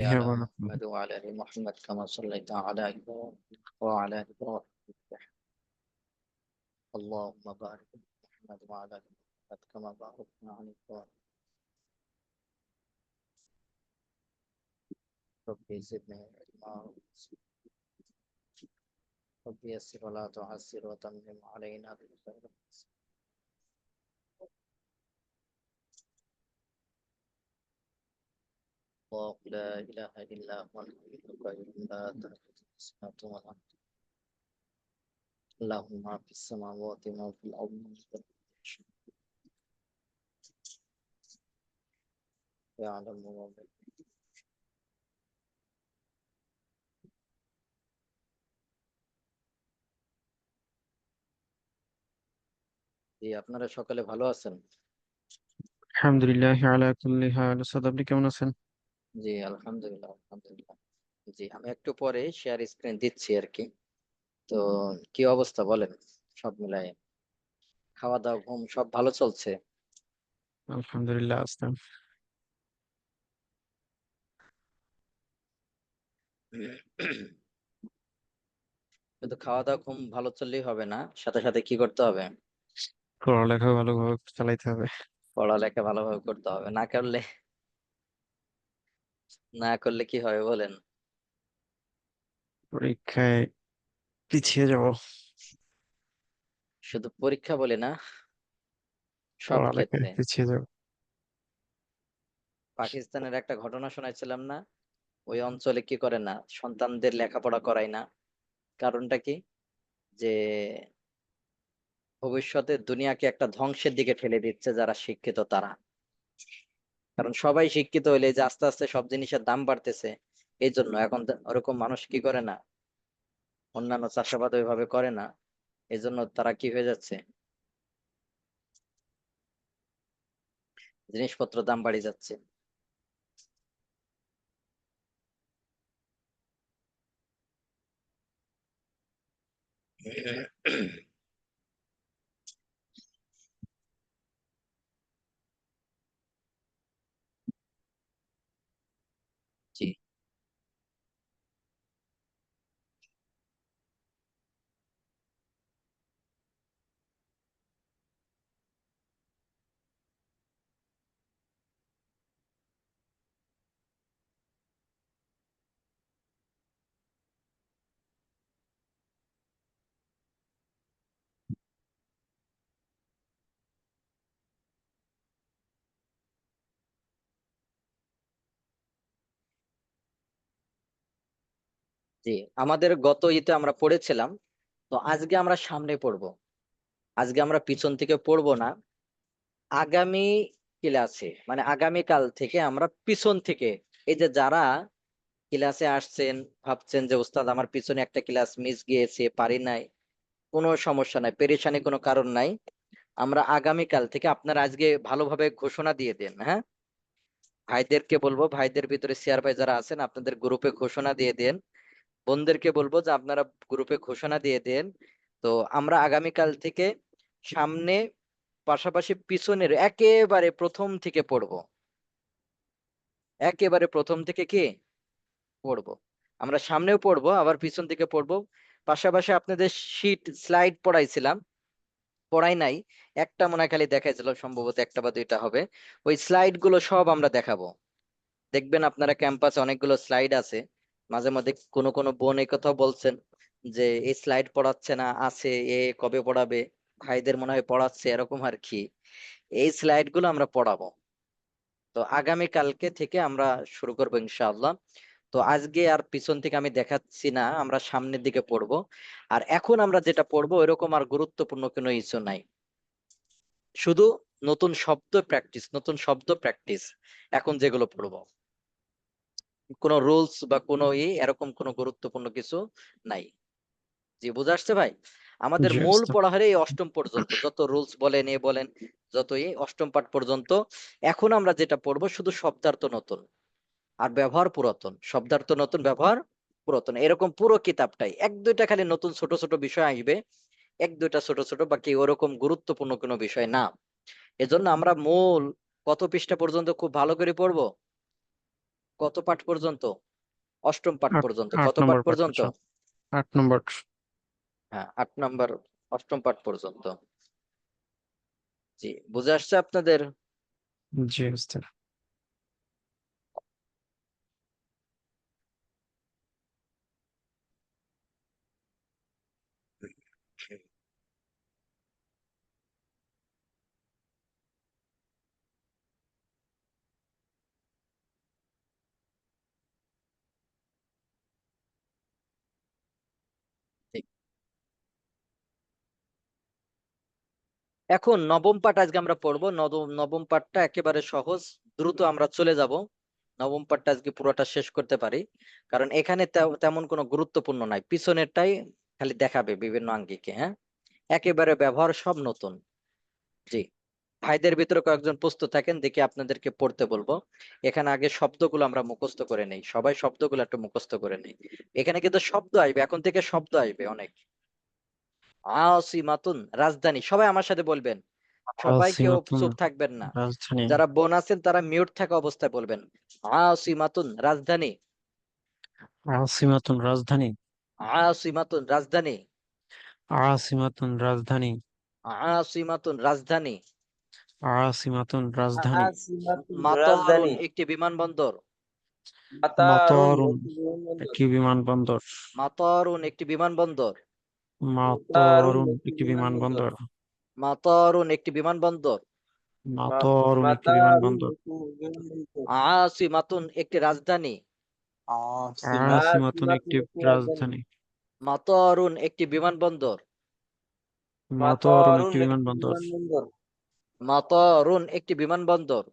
على ورحمة. محمد وعلى آل محمد كما صليت على إبراهيم وعلى آل إبراهيم. اللهم بارك على محمد وعلى آل محمد كما باركنا على إبراهيم. ربي زدني علما ربي يسر ولا تعسر وتمم علينا بالخير. الله لا إله إلا هو الحي القيوم لا تأخذه سنة ولا نوم. له ما في السماوات وما في الأرض يعلم ما بين জি, আপনারা সকলে ভালো আছেন? আলহামদুলিল্লাহ আলা কুল্লি হাল। উস্তাদ, আপনি কেমন আছেন? জি, আলহামদুলিল্লাহ আলহামদুলিল্লাহ। জি, আমি একটু পরে শেয়ার স্ক্রিন দিচ্ছি আর কি। তো কি অবস্থা বলেন, সব মিলাই খাওয়া দাওয়া ঘুম সব ভালো চলছে? আলহামদুলিল্লাহ আসলাম। কিন্তু খাওয়া দাওয়া ঘুম ভালো চললেই হবে না, সাথে সাথে কি করতে হবে? পড়ালেখা ভালোভাবে চালাইতে হবে। পড়ালেখা ভালোভাবে করতে হবে, না করলে কি হবে বলেন? পরীক্ষায় পিছিয়ে যাব। শুধু পরীক্ষা বলে না, সব পড়ালেখায় ক্ষেত্রে। পিছিয়ে যাব। পাকিস্তানের একটা ঘটনা শোনাইছিলাম না? ওই অঞ্চলে কি করে না, সন্তানদের লেখাপড়া করায় না। কারণটা কি? যে ভবিষ্যতে দুনিয়াকে একটা ধ্বংসের দিকে ঠেলে দিচ্ছে যারা শিক্ষিত তারা। কারণ সবাই শিক্ষিত হইলে যে আস্তে আস্তে সব জিনিসের দাম বাড়তেছে, এই জন্য এখন ওরকম মানুষ কি করে না, অন্যান্য চাষাবাদ ওইভাবে করে না। এই জন্য তারা কি হয়ে যাচ্ছে, জিনিসপত্র দাম বাড়িয়ে যাচ্ছে। জি জি, আমাদের গত ইতে আমরা পড়েছিলাম, তো আজকে আমরা সামনে পড়বো। আজকে আমরা পিছন থেকে পড়বো না, আগামী ক্লাসে মানে আগামী কাল থেকে আমরা পিছন থেকে, এই যে যারা ক্লাসে আসছেন ভাবছেন যে ওস্তাদ আমার পিছনে একটা ক্লাস মিস গিয়েছে, পারি নাই, কোনো সমস্যা নাই, পেরেশানি কোনো কারণ নাই। আমরা আগামী কাল থেকে, আপনারা আজকে ভালোভাবে ঘোষণা দিয়ে দেন, হ্যাঁ? ভাইদেরকে বলবো, ভাইদের ভিতরে শেয়ার ভাই যারা আছেন আপনাদের গ্রুপে ঘোষণা দিয়ে দেন। বোনদেরকে বলবো যে আপনারা গ্রুপে ঘোষণা দিয়ে দেন। তো আমরা আগামীকাল থেকে সামনে পাশাপাশি পিছনের একেবারে প্রথম থেকে পড়বো, একেবারে প্রথম থেকে কি পড়বো। আমরা সামনেও পড়বো আবার পিছন থেকে পড়বো। পাশাপাশি আপনাদের শীট স্লাইড পড়াইছিলাম, পড়াই নাই, একটা মনে হয় খালি দেখাইছিল, সম্ভবত একটা বা দুইটা হবে। ওই স্লাইড গুলো সব আমরা দেখাবো। দেখবেন আপনারা ক্যাম্পাসে অনেকগুলো স্লাইড আছে। মাঝে মাঝে কোনো কোনো বোন এই কথা বলছেন যে এই স্লাইড পড়াচ্ছে না, আছে, এ কবে পড়াবে? ভাইদের মনে হয় পড়াচ্ছে এরকম আর কি। এই স্লাইড গুলো আমরা পড়াবো। তো আগামী কালকে থেকে আমরা শুরু করবো ইনশাআল্লাহ। তো আজকে আর পিছন থেকে আমি দেখাচ্ছি না, আমরা সামনের দিকে পড়বো। আর এখন আমরা যেটা পড়বো এরকম আর গুরুত্বপূর্ণ কোনো ইস্যু নাই, শুধু নতুন শব্দ প্র্যাকটিস, নতুন শব্দ প্র্যাকটিস। এখন যেগুলো পড়বো কোনো রুলস বা কোনো এরকম কোনো গুরুত্বপূর্ণ কিছু নাই। জি, বুঝে আসছে ভাই? আমাদের জি মূল উস্তাদ। পড়া হয় এই অষ্টম পর্যন্ত, যত রুলস বলেন এ বলেন, যত অষ্টম পাঠ পর্যন্ত। এখন আমরা যেটা পড়বো শুধু শব্দার্থ নতুন আর ব্যবহার পুরাতন, শব্দার্থ নতুন ব্যবহার পুরাতন, এরকম পুরো কিতাবটাই। এক দুইটা খালি নতুন ছোট ছোট বিষয় আসবে, এক দুইটা ছোট ছোট, বাকি ওরকম গুরুত্বপূর্ণ কোনো বিষয় না। এজন্য আমরা মূল কত পৃষ্ঠা পর্যন্ত খুব ভালো করে পড়বো? কত পাঠ পর্যন্ত? অষ্টম পাঠ আট পর্যন্ত। আট কত পাঠ নম্বর পাঠ পর্যন্ত? আচ্ছা 8 নম্বর। হ্যাঁ, 8 নম্বর, অষ্টম পাঠ পর্যন্ত। জি, বুঝে আসছে আপনাদের? জি উস্তাদ। ঠিক। এখন নবম পাঠ আজকে আমরা পড়বো। নবম পাঠটা একেবারে সহজ, দ্রুত আমরা চলে যাব। নবম পাঠটা আজকে পুরোটা শেষ করতে পারি, কারণ এখানে তেমন কোনো গুরুত্বপূর্ণ নাই, পিছনেরটাই খালি দেখাবে বিভিন্ন আঙ্গিকে। হ্যাঁ, একেবারে ব্যবহার সব নতুন। জি, ভাইদের ভিতরে কয়েকজন প্রস্তুত থাকেন, দেখি আপনাদেরকে পড়তে বলবো। এখানে আগে শব্দগুলো আমরা মুখস্থ করে নেই, সবাই শব্দগুলো একটু মুখস্থ করে নেই। এখানে কিন্তু শব্দ আসবে, এখন থেকে শব্দ আসবে অনেক। আসিমাতুন, রাজধানী। সবাই আমার সাথে বলবেন, সবাই কেউ আসিমাতুন, চুপ থাকবেন না। রাজধানী। যারা বোন আছেন তারা মিউট থাকা অবস্থায় বলবেন আসিমাতুন, রাজধানী। আসিমাতুন, রাজধানী। আসিমাতুন, রাজধানী। আসিমাতুন, রাজধানী। আসিমাতুন, রাজধানী। আসিমাতুন, রাজধানী। আসিমাতুন, মাতারুন, রাজধানী। একটি বিমানবন্দর। মাতারুন, মাতারুন, একটি বিমানবন্দর। একটি বিমানবন্দর। মাতারুন, একটি বিমানবন্দর। মাতারুন, মাতারুন, একটি একটি বিমানবন্দর। বিমানবন্দর। মাতারুন, একটি বিমানবন্দর। মাতারুন, একটি মাতারুন, বিমানবন্দর। একটি বিমানবন্দর। আসিমাতুন, একটি রাজধানী। আসিমাতুন, আসিমাতুন, একটি একটি রাজধানী। রাজধানী। মাতারুন, একটি বিমানবন্দর। মাতারুন, মাতারুন, একটি একটি বিমানবন্দর। বিমানবন্দর। মাতারুন, একটি বিমানবন্দর।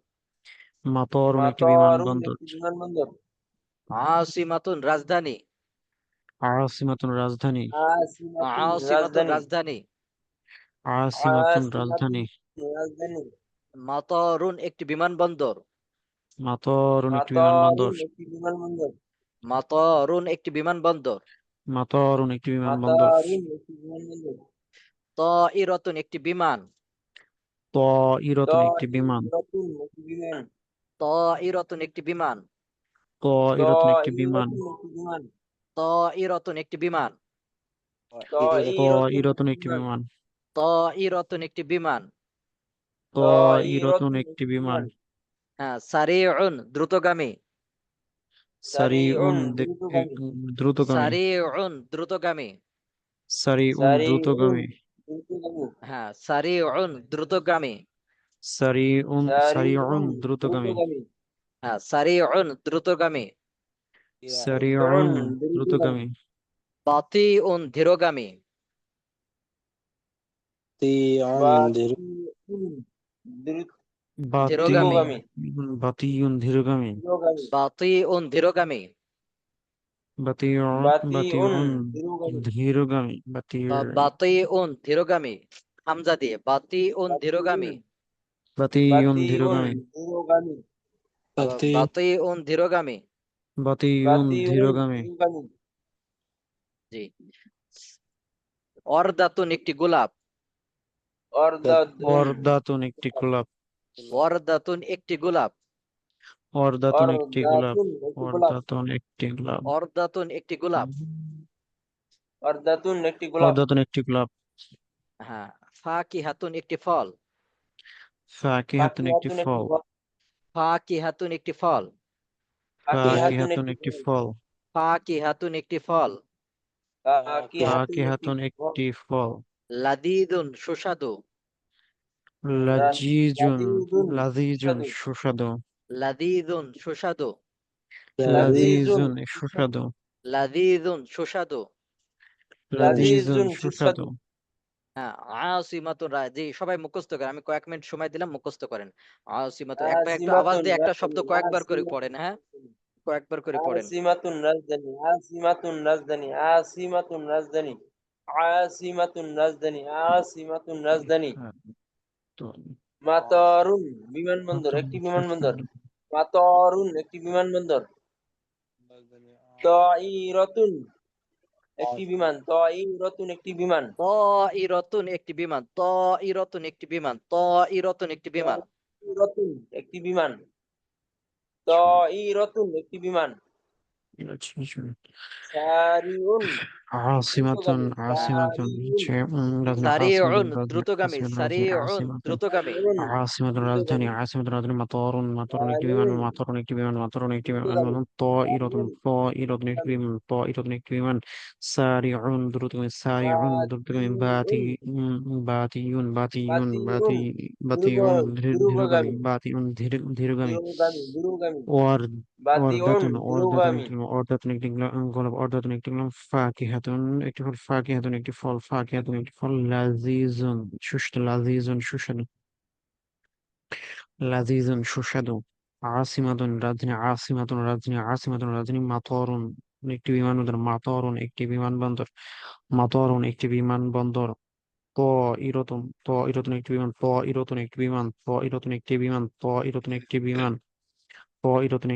মাতারুন, একটি মাতারুন, বিমানবন্দর। একটি বিমানবন্দর। আসিমাতুন, রাজধানী। আসিমাতুন, রাজধানী। আসিমাতুন, আসিমাতুন, রাজধানী। রাজধানী। আসিমাতুন, আসিমাতুন, রাজধানী। রাজধানী। মাতারুন, একটি বিমানবন্দর। মাতারুন, একটি মাতারুন, বিমানবন্দর। একটি বিমানবন্দর। মাতারুন, একটি বিমানবন্দর। মাতারুন, একটি বিমানবন্দর। মাতারুন, একটি বিমানবন্দর। তাইরাতুন, একটি বিমান। তাইরাতুন, একটি বিমান। তাইরাতুন, একটি বিমান। তাইরাতুন, একটি বিমান। তাইরাতুন, একটি বিমান। তাইরাতুন, একটি বিমান। তাইরাতুন, একটি বিমান। তাইরাতুন, তাইরাতুন, একটি একটি বিমান। বিমান। তাইরাতুন, একটি বিমান। তাইরাতুন, তাইরাতুন, একটি একটি বিমান। বিমান। হ্যাঁ, সারিউন, দ্রুতগামী। সারিউন, সারিউন, দ্রুতগামী। দ্রুতগামী। সারিউন, দ্রুতগামী। সারিউন, সারিউন, দ্রুতগামী। দ্রুতগামী। হ্যাঁ, সারিউন, দ্রুতগামী। সারিউন, সারিউন, দ্রুতগামী। দ্রুতগামী। হ্যাঁ, সারিউন, দ্রুতগামী। সারিউন, দ্রুতগামী। দ্রুতগামী। বাতিউন, ধীরগামী। বাতিউন, বাতি, ধীরগামী। ধীরগামী। বাতিউন, ধীরগামী। ধীরগামী। বাতিউন, ধীরগামী। বাতিউন, বাতিউন, বাতিউন, ধীরগামী। ধীরগামী। বাতিউন, ধীরগামী। হামজা দিয়ে বাতিউন, বাতিউন, ধীরগামী। বাতিউন, বাতিউন, ধীরগামী। ধীরগামী। বাতিউন, ধীরগামী। বাতিউন, বাতিউন, ধীরগামী। ধীরগামী। জি। অর্দাতুন, একটি গোলাপ। অর্দাতুন, অর্দাতুন, একটি গোলাপ। ওয়ারদাতুন, একটি গোলাপ। অর্দাতুন, একটি গোলাপ। অর্দাতুন, একটি গোলাপ। অর্দাতুন, একটি গোলাপ। অর্দাতুন, একটি গোলাপ। অর্দাতুন, একটি গোলাপ। অর্দাতুন, একটি গোলাপ। হ্যাঁ, ফাকিহাতুন, একটি ফল। ফাকিহাতুন, একটি ফাকিহাতুন, একটি ফল। ফল। ফাকিহাতুন, একটি ফল। ফাকিহাতুন, ফাকিহাতুন, একটি একটি ফল। ফল। ফাকিহাতুন, একটি ফল। ফাকিহাতুন, একটি ফাকিহাতুন, ফল। একটি ফল। লাদিদুন, সুস্বাদু। লাজিজুন, লাযীযুন, লাজিজুন, সুস্বাদু। সুস্বাদু। লাদিদুন, সুস্বাদু। লাযীযুন, লাজিজুন, সুস্বাদু। সুস্বাদু। লাদিদুন, সুস্বাদু। লাজিজুন, লাযীযুন, সুস্বাদু। সুস্বাদু। হ্যাঁ, আসিমাতুন, জি সবাই মুখস্থ করেন, আমি কয়েক মিনিট সময় দিলাম, মুখস্থ করেন। আসিমাতুন, এক ভাই একটু আওয়াজ আসিমাতুন, দিয়ে একটা শব্দ রাজধানী। কয়েকবার করে পড়েন। আসিমাতুন, হ্যাঁ, কয়েকবার করে পড়েন। আসিমাতুন, রাজধানী। আসিমাতুন, রাজধানী। আসিমাতুন, রাজধানী। আসিমাতুন, রাজধানী। আসিমাতুন, রাজধানী। হ্যাঁ, তো মাতারুন, বিমানবন্দর, নতুন একটি বিমানবন্দর। সুস্বাদু। মাতারুন, একটি বিমানবন্দর। তাইরাতুন, একটি বিমান। তাইরাতুন, একটি বিমান। তাইরাতুন, একটি বিমান। তাইরাতুন, একটি বিমান। তাইরাতুন, একটি বিমান। তাইরাতুন, একটি বিমান। তাইরাতুন একটি বিমান, সারিউন عاصمة দ্রুতগামী, عاصمة সারিউন রাজধানী সারিউন রাজধানী দ্রুতগামী, সারিউন দ্রুতগামী, সারিউন দ্রুতগামী, রাজধানী মাতরুন একটি বিমান, সারিউন একটি বিমান দ্রুতগামী, বলুন সারিউন দ্রুতগামী, একটি বিমান, সারিউন দ্রুতগামী, বাতিউন বাতিউন বাতিউন ধীরগামী, দ্রুতগামী, ধীরগামী, দ্রুতগামী, ওয়ার বাতিউন দ্রুতগামী, অর্ধাতুন একটি হলো ফাকিহাতুন একটি ফল, ফাকিহাতুন একটি ফল, লাজিজুন সুস্বাদু, সুস্বাদু, রাজধানী মাতরুন একটি বিমানবন্দর, একটি বিমানবন্দর, ত ইরতুন একটি বিমান,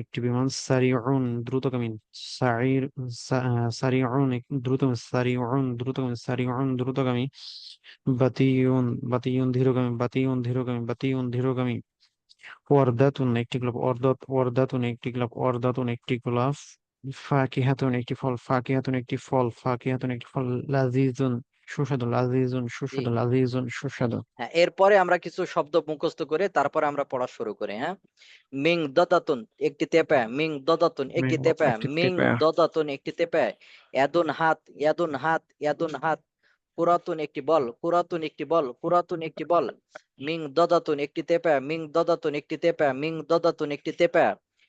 একটি বিমান, সারিউন দ্রুতগামী, দ্রুতগামী, বাতিউন ধীরগামী, ওয়ারদাতুন একটি গোলাপ, ফাকিহাতুন একটি ফল, লাজিজুন সুস্বাদু, জি। সুস্বাদু। হ্যাঁ, এরপরে আমরা কিছু শব্দ মুখস্থ করে তারপরে আমরা পড়া শুরু করি। হ্যাঁ, মিং দদাতুন একটি তেপা, মিং দদাতুন একটি তেপা, একটি মিং টেপা, দদাতুন একটি তেপা, ইয়াদুন হাত, ইয়াদুন হাত, ইয়াদুন হাত, কুরাতুন একটি বল, কুরাতুন একটি বল, কুরাতুন একটি বল, মিং দদাতুন একটি তেপা, মিং দদাতুন একটি তেপা, মিং দদাতুন একটি তেপা,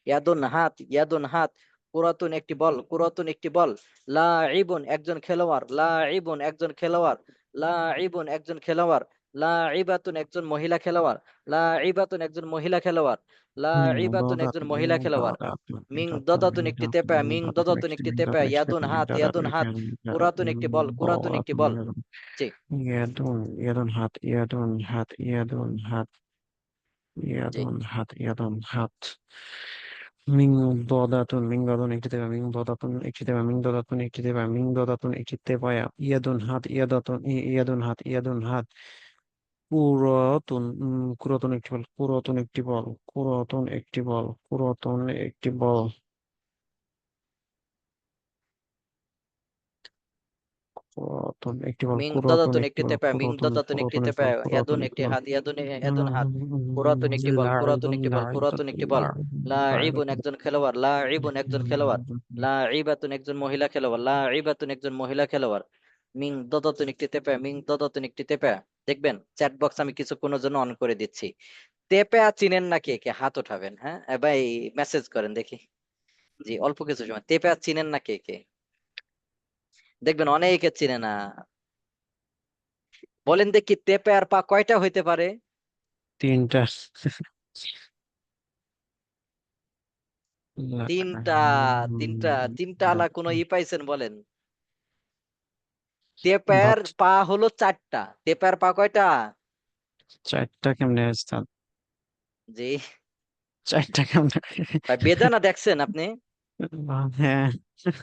ইয়াদুন হাত, ইয়াদুন হাত, কুরাতুন একটি বল, কুরাতুন একটি বল, লাইবুন একজন খেলোয়াড়, লাইবুন একজন খেলোয়াড়, লাইবুন একজন খেলোয়াড়, লাইবাতুন একজন মহিলা খেলোয়াড়, লাইবাতুন একজন মহিলা খেলোয়াড়, লাইবাতুন একজন মহিলা খেলোয়াড়, মিং দদাতুন একটি তেপা, মিং দদাতুন একটি তেপা, ইয়াদুন হাত, ইয়াদুন হাত, কুরাতুন একটি বল, কুরাতুন একটি বল। জি জি ইয়াদুন হাত, একটি তেপায়া, ইয়াদুন হাত, কুরাতুন একটি বল, কুরাতুন একটি বল, মিং কুরাতুন দদাতুন একটি একটি বল, তেপা, মিং দদাতুন একটি তেপা, ইয়াদুন একটি হাত, ইয়াদুন ইয়াদুন হাত, কুরাতুন একটি বল, কুরাতুন একটি বল, কুরাতুন একটি বল, লাইবুন একজন খেলোয়াড়, লাইবুন একজন খেলোয়াড়, লাইবাতুন একজন মহিলা খেলোয়াড়, লাইবাতুন একজন মহিলা খেলোয়াড়, মিং দদাতুন একটি তেপা, মিং দদাতুন একটি তেপা। দেখবেন চ্যাট বক্স আমি কিছুক্ষণের জন্য অন করে দিচ্ছি। তেপা চিনেন না কে কে? হাত উঠাবেন। হ্যাঁ, ভাই মেসেজ করেন দেখি। জি, অল্প কিছু সময়। তেপা চিনেন না কে কে? দেখবেন অনেকে চিনে না। বলেন দেখি তেপের পা কয়টা হইতে পারে? তিনটা, তিনটা। তিনটা আলা কোনো ই পাইছেন বলেন? তেপের বাট পা হলো চারটা। তেপের পা কয়টা? চারটা কেমনে আসতাম, জি চারটা কেমনে? ভাই, বেদানা দেখছেন আপনি? হ্যাঁ,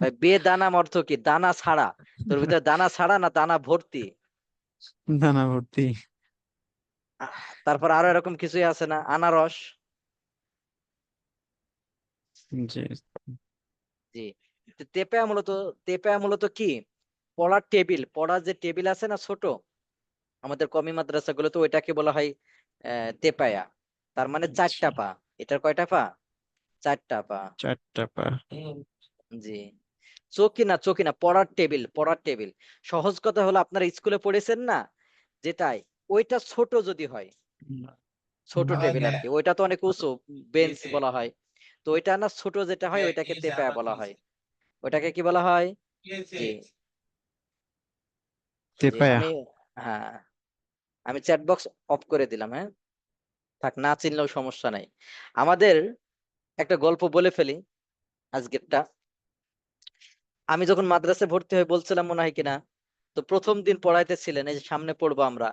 ভাই, বেদানা অর্থ কি? দানা ছাড়া। তোর ভিতরে দানা ছাড়া না দানা ভর্তি? দানা ভর্তি, তারপর আরো এরকম কিছুই আছে না? আনারস। জি, জি। তো তেপেয়া মূলত কি? পড়ার টেবিল, পড়ার যে টেবিল আছে না ছোট, আমাদের কমি মাদ্রাসা গুলোতে ওইটাকে বলা হয় তেপায়া। তার মানে আচ্ছা, চারটা পা। এটার কয়টা পা? চারটা পা। চারটা পা, জি। চৌকি না, পড়ার টেবিল, পড়ার টেবিল। সহজ কথা হলো আপনারা স্কুলে পড়েছেন না, যেটাই, ওইটা ছোট যদি হয়, ছোট টেবিল আর কি, ওইটা তো অনেক উঁচু, বেঞ্চ বলা হয়। তো ওইটা না, ছোট যেটা হয় ওইটাকে তেপায়া বলা হয়। ওইটাকে কি বলা হয়? জি জি তেপায়া, আমি, হ্যাঁ, আমি চ্যাট বক্স অফ করে দিলাম। হ্যাঁ, থাক, না চিনলেও সমস্যা নাই। আমাদের একটা গল্প বলে ফেলি আজকেরটা। আমি যখন মাদ্রাসায় ভর্তি হয়ে বলছিলাম মনে হয় কিনা, তো প্রথম দিন পড়াইতেছিলেন, এই যে সামনে পড়বো আমরা,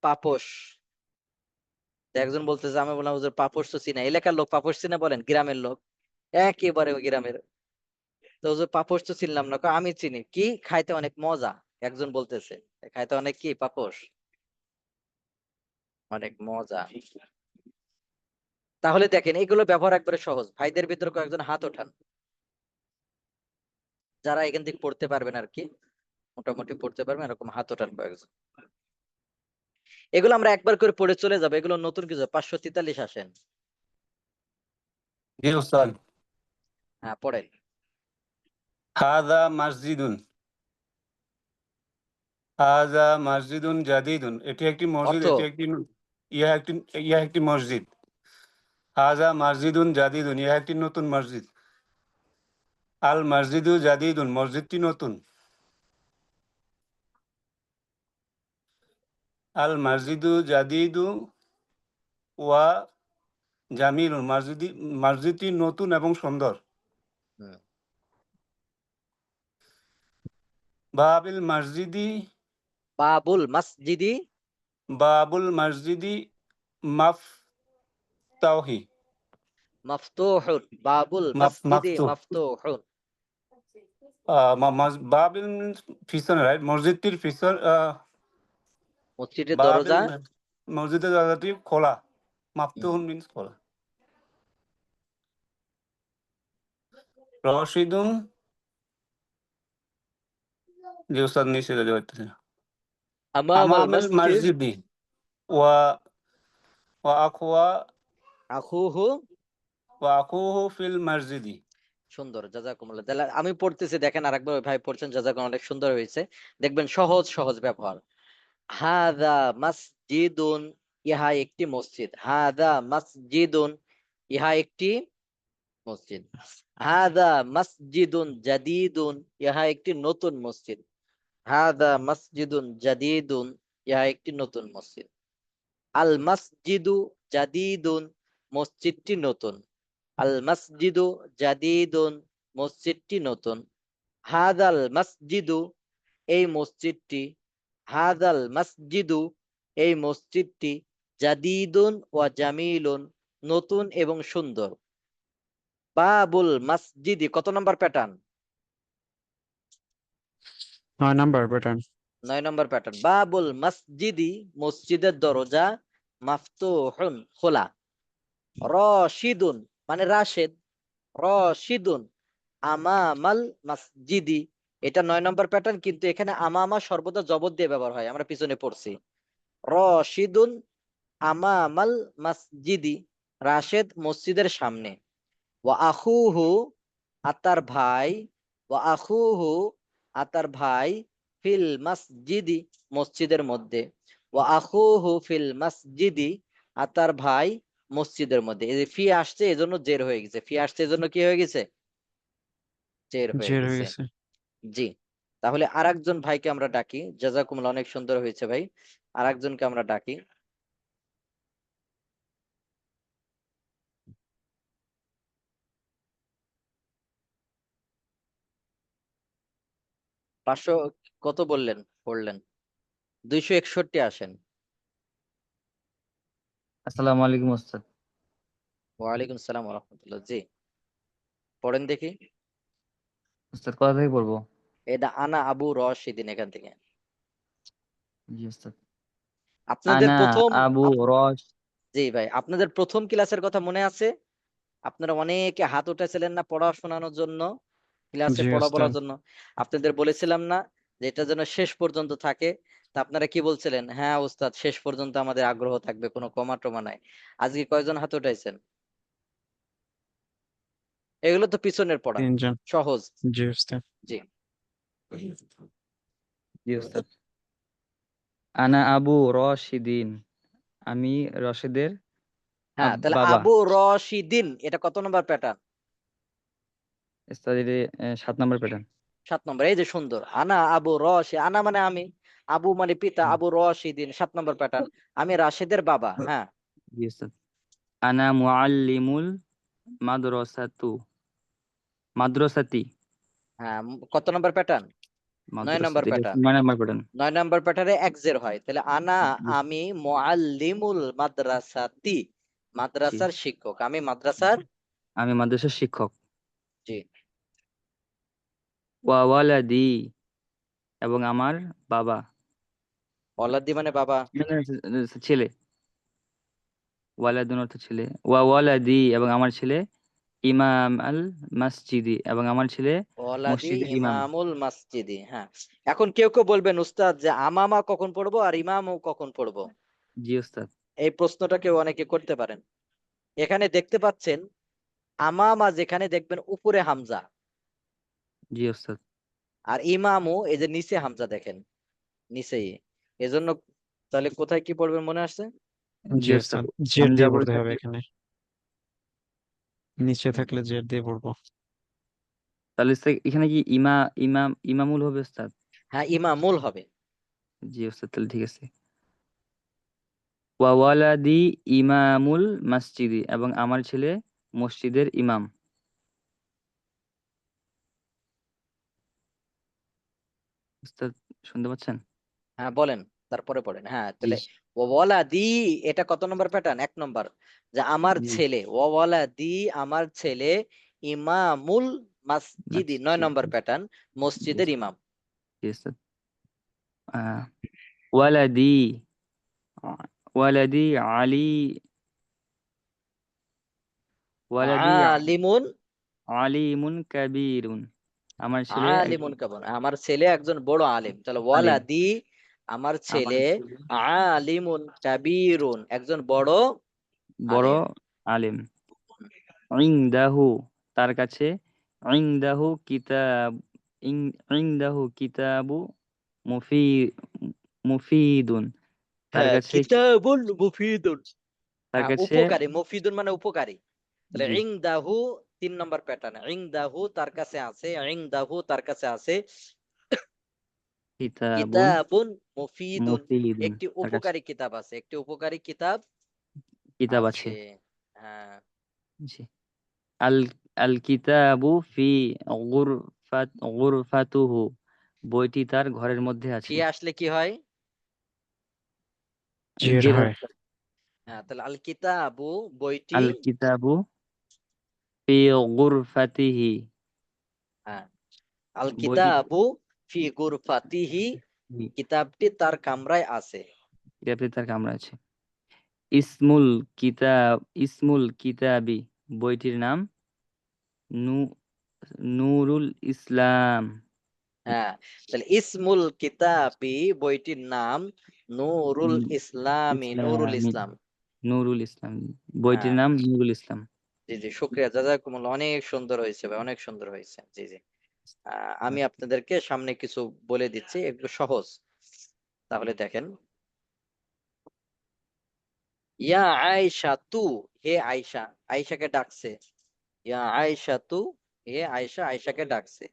পাপোশ। তো একজন বলতেছে, আমি বললাম হুজুর পাপোশ তো চিনা, এলাকার লোক পাপোশ চিনা? বলেন গ্রামের লোক, একেবারে ওই গ্রামের। তো হুজুর পাপোশ তো চিনলাম না। কয়, আমি চিনি। কি? খাইতে অনেক মজা। একজন বলতেছে, খাইতে অনেক কি পাপোশ? অনেক মজা। তাহলে দেখেন এগুলো ব্যবহার একবারে সহজ। ভাইদের ভিতরে কয়েকজন হাত ওঠান যারা এখান থেকে পড়তে পারবেন আর কি, মোটামুটি পড়তে পারবেন, এরকম হাত ওঠান কয়েকজন। এগুলো আমরা একবার করে পড়ে চলে যাবো, এগুলো নতুন কিছু। 543 আসেন। জি উস্তাদ। হ্যাঁ পড়েন। হাযা মসজিদুন, হাযা মসজিদুন জাদীদুন, এটি একটি মসজিদ, অর্থ এটি একটি ইহা একটি মসজিদ। হাযা মসজিদুন জাদীদুন, ইহা একটি নতুন মসজিদ। আল মসজিদু জাদীদুন, মসজিদটি নতুন। আল মসজিদু জাদীদু ওয়া জামিলুন, মসজিদটি নতুন এবং সুন্দর। হুম। বাবিল মসজিদি, বাবুল মসজিদি, বাবুল মসজিদি মাফতাহি, মাফতুহুন। বাবুল মসজিদি মাফতুহ। মাফতুহুন। বাবিল means পিছনে, রাইট? মসজিদটির পিছন, মসজিদের বাবিল দরজা। মসজিদের দরজাটি খোলা। হুম। মাফতুহুন মিন্স খোলা। রশিদুন, যে উস্তাদ নিচে যেতে পারতেছে না। আমামাল আমামেল মসজিদ মসজিদি ওয়া ওয়া আখওয়া আখুহু। ওয়া আখুহু ফিল মসজিদি। সুন্দর, জাযাকুমুল্লাহ। তাহলে আমি পড়তেছি, দেখেন আরেকবার ওই ভাই পড়ছেন, জাযাকুমুল্লাহ, অনেক সুন্দর হয়েছে। দেখবেন সহজ সহজ ব্যবহার। হাদা মসজিদুন, ইহা একটি মসজিদ। হাদা মসজিদুন, ইহা একটি মসজিদ। হাদা মসজিদুন জাদীদুন, ইহা একটি নতুন মসজিদ। হাদা মসজিদুন জাদীদুন, ইহা একটি নতুন মসজিদ। আল মসজিদু জাদীদুন, মসজিদটি নতুন। আল মসজিদু জাদীদুন, মসজিদটি নতুন। হাদাল মসজিদু, এই মসজিদটি। হাদাল মসজিদু, এই মসজিদটি। জাদীদুন ওয়া জামিলুন, নতুন এবং সুন্দর। বাবুল মসজিদি, কত নম্বর প্যাটার্ন? 9 number pattern. 9 নম্বর প্যাটার্ন। বাবুল মসজিদি, মসজিদের দরজা। মাফতুহুন, খোলা। রশিদুন মানে রাশেদ। রশিদুন আমামাল মসজিদি, এটা 9 নম্বর প্যাটার্ন, কিন্তু এখানে আমামা সর্বদা জবর দিয়ে ব্যবহার হয়, আমরা পিছনে পড়ছি। রশিদুন আমামাল মসজিদি, রাশেদ মসজিদের সামনে। ওয়া আখুহু, আর তার ভাই। ওয়া আখুহু, আর তার ভাই। ফিল মসজিদি, মসজিদের মধ্যে। ওয়া আখুহু ফিল মসজিদি, আর তার ভাই মসজিদের মধ্যে। এই যে ফি আসছে এজন্য জের হয়ে গেছে, ফি আসছে এজন্য কি হয়ে গেছে? জের হয়ে জের হয়ে গেছে। গেছে। জি। তাহলে আরেকজন ভাইকে আমরা ডাকি। জাযাকুমুল্লাহ, অনেক সুন্দর হয়েছে ভাই। আরেকজনকে আমরা ডাকি। পাঁচশো কত বললেন পড়লেন? 261 আসেন। আসসালামু আলাইকুম ওস্তাদ। ওয়ালাইকুম সালাম ওয়া রাহমাতুল্লাহ। জি পড়েন দেখি। ওস্তাদ কোথা থেকে পড়বো? এটা আনা আবু রশিদিন, এখান থেকে। জি ওস্তাদ। আপনাদের আনা প্রথম আবু রশ। জি ভাই, আপনাদের প্রথম ক্লাসের কথা মনে আছে? আপনারা অনেকে হাত উঠেছিলেন না পড়া শোনানোর জন্য, ক্লাসে জি পড়া বলার ওস্তাদ। জন্য? আপনাদের বলেছিলাম না যে এটা যেন শেষ পর্যন্ত থাকে? তা আপনারা কি বলছিলেন? হ্যাঁ ওস্তাদ, শেষ পর্যন্ত আমাদের আগ্রহ থাকবে, কোনো কমা টমা নাই। আজকে কয়জন হাত উঠাইছেন? এগুলো তো পিছনের পড়া, 3 জন। সহজ। জি ওস্তাদ। জি। জি ওস্তাদ। আনা আবু রশিদিন, আমি রশিদের হ্যাঁ, তাহলে বাবা। আবু রশিদিন, এটা কত নম্বর প্যাটার্ন? ওস্তাদ এটা 7 নম্বর প্যাটার্ন। 7 নম্বর। এই যে সুন্দর, আনা আবু রশি, আনা মানে আমি, আবু মানে পিতা, আবু রশিদিন 7 নম্বর প্যাটার্ন। আমি রাশেদের বাবা। হ্যাঁ। জি ওস্তাদ। আনা মুআল্লিমুল মাদ্রাসাতু, মাদ্রাসাতি। হ্যাঁ, কত নম্বর প্যাটার্ন? 9 নম্বর মাদ্রাসাতি, এটা প্যাটার্ন। 9 নম্বর প্যাটার্ন। 9 নম্বর প্যাটার্নে এক জের হয়। তাহলে আনা, জি আমি, মুআল্লিমুল মাদ্রাসাতি, জি। মাদ্রাসার শিক্ষক, আমি মাদ্রাসার। আমি মাদ্রাসার শিক্ষক। জি। ওয়া ওয়ালাদি, এবং আমার বাবা। ওয়ালাদি মানে বাবা। মানে ছেলে। ওয়ালাদুন অর্থ ছেলে, ওয়ালাদি এবং আমার ছেলে, ইমাম আল মসজিদি এবং আমার ছেলে ওয়ালাদি মসজিদের ইমাম। ইমামুল মাসজিদি। হ্যাঁ, এখন কেউ কেউ বলবেন উস্তাদ যে আমামা কখন পড়বো আর ইমামও কখন পড়বো? জি ওস্তাদ। এই প্রশ্নটা কেউ অনেকে করতে পারেন। এখানে দেখতে পাচ্ছেন আমামা, যেখানে দেখবেন উপরে হামজা, জি ওস্তাদ। আর ইমামও এই যে নিচে হামজা দেখেন, নিচেই। এজন্য তাহলে কোথায় কি পড়বেন মনে আসছে? জি জি ওস্তাদ, ওস্তাদ, জের হামজা দিয়ে পড়ে পড়তে হবে থাকলে এখানে, নিচে হুম। থাকলে জের দিয়ে পড়বো। তাহলে এখানে কি ইমামুল হবে ওস্তাদ? হ্যাঁ, ইমামুল হবে। জি ওস্তাদ, তাহলে ঠিক আছে। ওয়ালাদি ইমামুল মসজিদি এবং আমার ছেলে মসজিদের ইমাম। ওস্তাদ শুনতে পাচ্ছেন? হ্যাঁ বলেন, তারপরে পড়েন। হ্যাঁ, জি তাহলে ওয়ালাদি, এটা কত নম্বর প্যাটার্ন? 1 নম্বর, যে আমার জি ছেলে, ওয়ালাদি আমার ছেলে, ইমামুল মাসজিদি 9 মসজিদ। নম্বর প্যাটার্ন, জি মসজিদের ইমাম। ওস্তাদ। আহ, ওয়ালাদি ওয়ালাদি আলী ওয়ালাদি আলিমুন, আলিমুন কাবীরুন, আমার ছেলে আলিমুন একজন কাবুন, আমার ছেলে একজন বড় আলিম। তাহলে আলিম। ওয়ালাদি আমার আমার ছেলে, ছেলে আলিমুন কাবীরুন একজন বড় বড় আলিম। আলিম। ইনদাহু তার কাছে, ইনদাহু কিতাব, ইনদাহু কিতাবু মুফি মুফিদুন, তার হ্যাঁ, কাছে কিতাবুল মুফিদুন। তার হ্যাঁ, কাছে উপকারী, মুফিদুন মানে উপকারী। তাহলে জি ইংদাহু 3 নম্বর প্যাটার্ন, ইংদাহু তার কাছে আছে, ইংদাহু তার কাছে আছে কিতাবুন কিতাবুন মুফিদুন, মুফিদুন, একটি তার কাছে উপকারী কিতাব আছে, একটি উপকারী কিতাব কিতাব আছে। আছে। হ্যাঁ, জি। আল আল কিতাবু ফি গুরফাতুহু, বইটি তার ঘরের মধ্যে আছে। ফি আসলে কি হয়? জের জের হয়। হচ্ছে। হ্যাঁ, তাহলে আল কিতাবু বইটি, আল কিতাবু ফি গুরফাতিহি, হ্যাঁ, আল বইটি কিতাবু ফি গুরফাতিহি, জি, কিতাবটি তার কামরায় আছে। কিতাবটি তার কামরা আছে। ইসমুল কিতাব, ইসমুল কিতাবি, বইটির নাম নু নূরুল ইসলাম। হ্যাঁ, তাহলে ইসমুল কিতাবি বইটির নাম নুরুল ইসলামি, নুরুল ইসলামী, ইসলাম। নুরুল ইসলাম, বইটির হ্যাঁ, নাম নুরুল ইসলাম। জি জি, শুক্রিয়া, জাযাকুমুল্লাহ, অনেক সুন্দর হয়েছে ভাই, অনেক সুন্দর হয়েছে। জি জি। আমি আপনাদেরকে সামনে কিছু বলে দিচ্ছি, এগুলো সহজ। তাহলে দেখেন, ইয়া আয়েশা তু, হে আয়েশা, আয়েশাকে ডাকছে। ইয়া আয়েশা তু, হে আয়েশা, আয়েশাকে ডাকছে।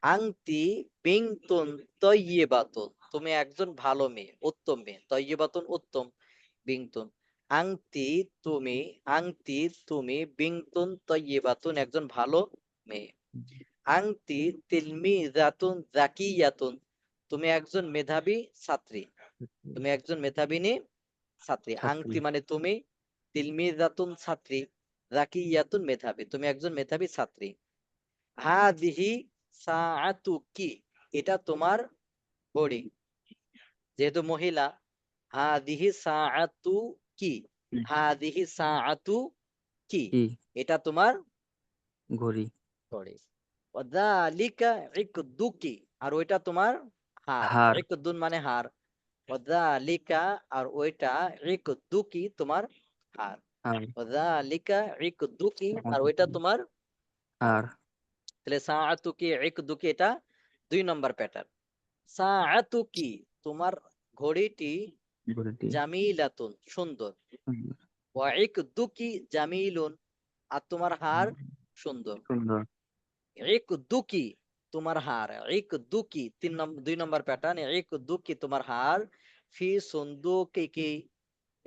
আংতি বিংতুন তয়্যিবাতুন, তুমি একজন ভালো মেয়ে, উত্তম মেয়ে। তয়্যিবাতুন উত্তম, বিংতুন আংতি তুমি, আংতি তুমি, বিংতুন তয়্যিবাতুন একজন ভালো মেয়ে। আংতি তিলমিজাতুন যাকিয়াতুন, তুমি একজন মেধাবী ছাত্রী, তুমি একজন মেধাবিনী ছাত্রী। ছাত্রী। আংতি মানে তুমি, তিলমিজাতুন ছাত্রী, যাকিয়াতুন মেধাবী, তুমি একজন মেধাবী ছাত্রী। হাদিহি সাআতুকি, এটা তোমার ঘড়ি। যেহেতু মহিলা, হাদিহি সাআতুকি, হুম, হাদিহি সাআতুকি, কি এটা তোমার ঘড়ি। ঘড়ি। ওয়াযালিকা ইকদুকি, আর ওইটা তোমার হার। হার। ইকদুন মানে হার, ওয়াযালিকা আর ওইটা, ইকদুকি তোমার হার। হার। ওয়াযালিকা ইকদুকি আর ওইটা তোমার হার। হার। তাহলে সাআতুকি ইকদুকি, এটা 2 নম্বর প্যাটার্ন। সাআতুকি তোমার ঘড়িটি, ঘড়িটি জামিলাতুন সুন্দর, ওয়া ইকদুকি জামিলুন আর তোমার হার সুন্দর। সুন্দর। ইকদুকি তোমার হার, ইকদুকি 2 নম্বর প্যাটার্ন, ইকদুকি তোমার হার, ফি সুন্দুকিকি,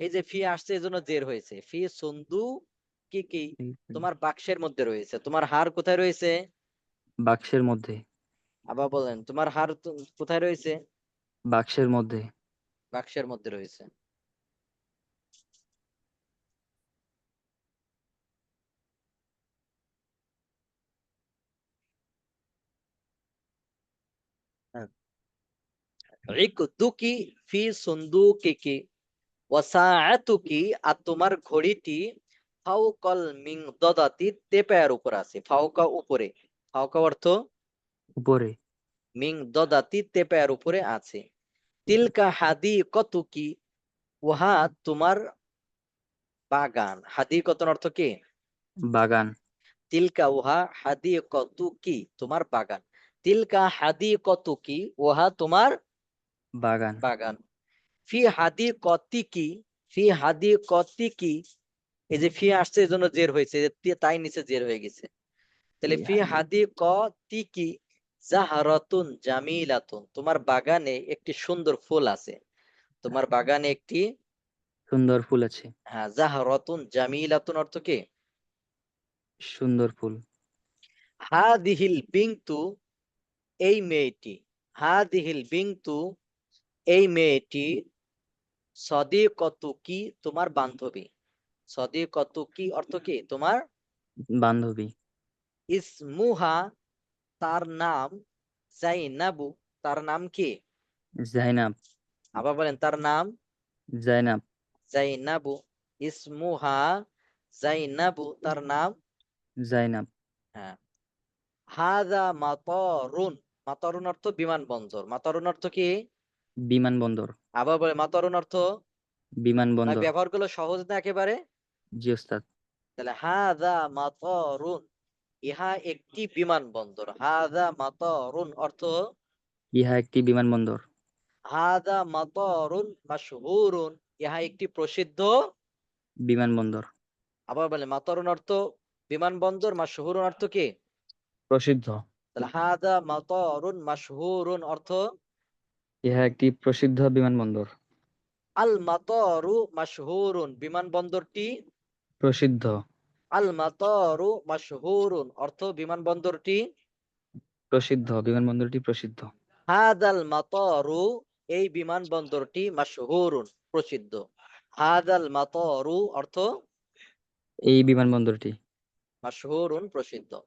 এই যে ফি আসছে এজন্য জের হয়েছে, ফি সুন্দুকিকি তোমার বাক্সের মধ্যে রয়েছে। তোমার হার কোথায় রয়েছে? বাক্সের মধ্যে। আবার বলেন, তোমার হার কোথায় রয়েছে? বাক্সের মধ্যে। বাক্সের মধ্যে রয়েছে। হ্যাঁ। ইকদুকি ফি সুন্দুকিকি ওয়াসাআতুকি, আর তোমার ঘড়িটি ফাওকাল মিনদাদাতি, তেপায়ার উপর আছে। ফাওকা উপরে, ফাওকা অর্থ উপরে। মিনদাদাতি, তেপায়ার উপরে আছে। তিলকা হাদিকাতুকি, উহা তোমার বাগান। হাদিকাতুন অর্থ কি? বাগান। তিলকা উহা হাদিকাতুকি, তোমার বাগান। তিলকা হাদিকাতুকি, উহা তোমার বাগান। বাগান। ফি হাদিকাতিকি, ফি হাদিকাতিকি, এই যে ফি আসছে এই জন্য জের হয়েছে, তাই নিচে জের হয়ে গেছে। তাহলে ফি হাদিকাতিকি জাহরাতুন জামিলাতুন, তোমার বাগানে একটি সুন্দর ফুল আছে। তোমার বাগানে একটি, সুন্দর ফুল আছে। হ্যাঁ, জাহরাতুন জামিলাতুন অর্থ কি? সুন্দর ফুল। হাদিহিল বিনতু, এই মেয়েটি। হাদিহিল বিনতু, এই মেয়েটি। সদিকাতুকি, তোমার বান্ধবী। সদিকাতুকি অর্থ কি? তোমার বান্ধবী। ইসমুহা, তার নাম। জাইনাবু, তার নাম কি? জাইনাব। আবার বলেন, তার নাম জাইনাব। জাইনাবু। ইসমুহা জাইনাবু, তার নাম। জাইনাব। হ্যাঁ। হাদা মাতারুন, মাতারুন অর্থ বিমানবন্দর। মাতারুন অর্থ কি? বিমানবন্দর। আবার বলে, মাতারুন অর্থ, ভাই বিমানবন্দর। ব্যবহারগুলো সহজ না একেবারে? জি ওস্তাদ। তাহলে হাদা মাতারুন, ইহা একটি বিমানবন্দর। হাদা মাতারুন অর্থ, ইহা একটি বিমানবন্দর। হাদা মাতারুন মাশহুরুন, ইহা একটি প্রসিদ্ধ বিমানবন্দর। আবার বলে, মাতারুন অর্থ বিমানবন্দর, মাশহুরুন অর্থ কি? প্রসিদ্ধ। তাহলে হাদা মাতারুন মাশহুরুন অর্থ, ইহা একটি প্রসিদ্ধ বিমানবন্দর। আল মাতারু মাশহুরুন, বিমানবন্দরটি। প্রসিদ্ধ। আল মাতারু মাশহুরুন অর্থ, বিমানবন্দরটি। প্রসিদ্ধ, বিমানবন্দরটি প্রসিদ্ধ। হাদাল মাতারু, এই বিমানবন্দরটি। মাশহুরুন, প্রসিদ্ধ। হাদাল মাতারু অর্থ, এই বিমানবন্দরটি। মাশহুরুন, প্রসিদ্ধ।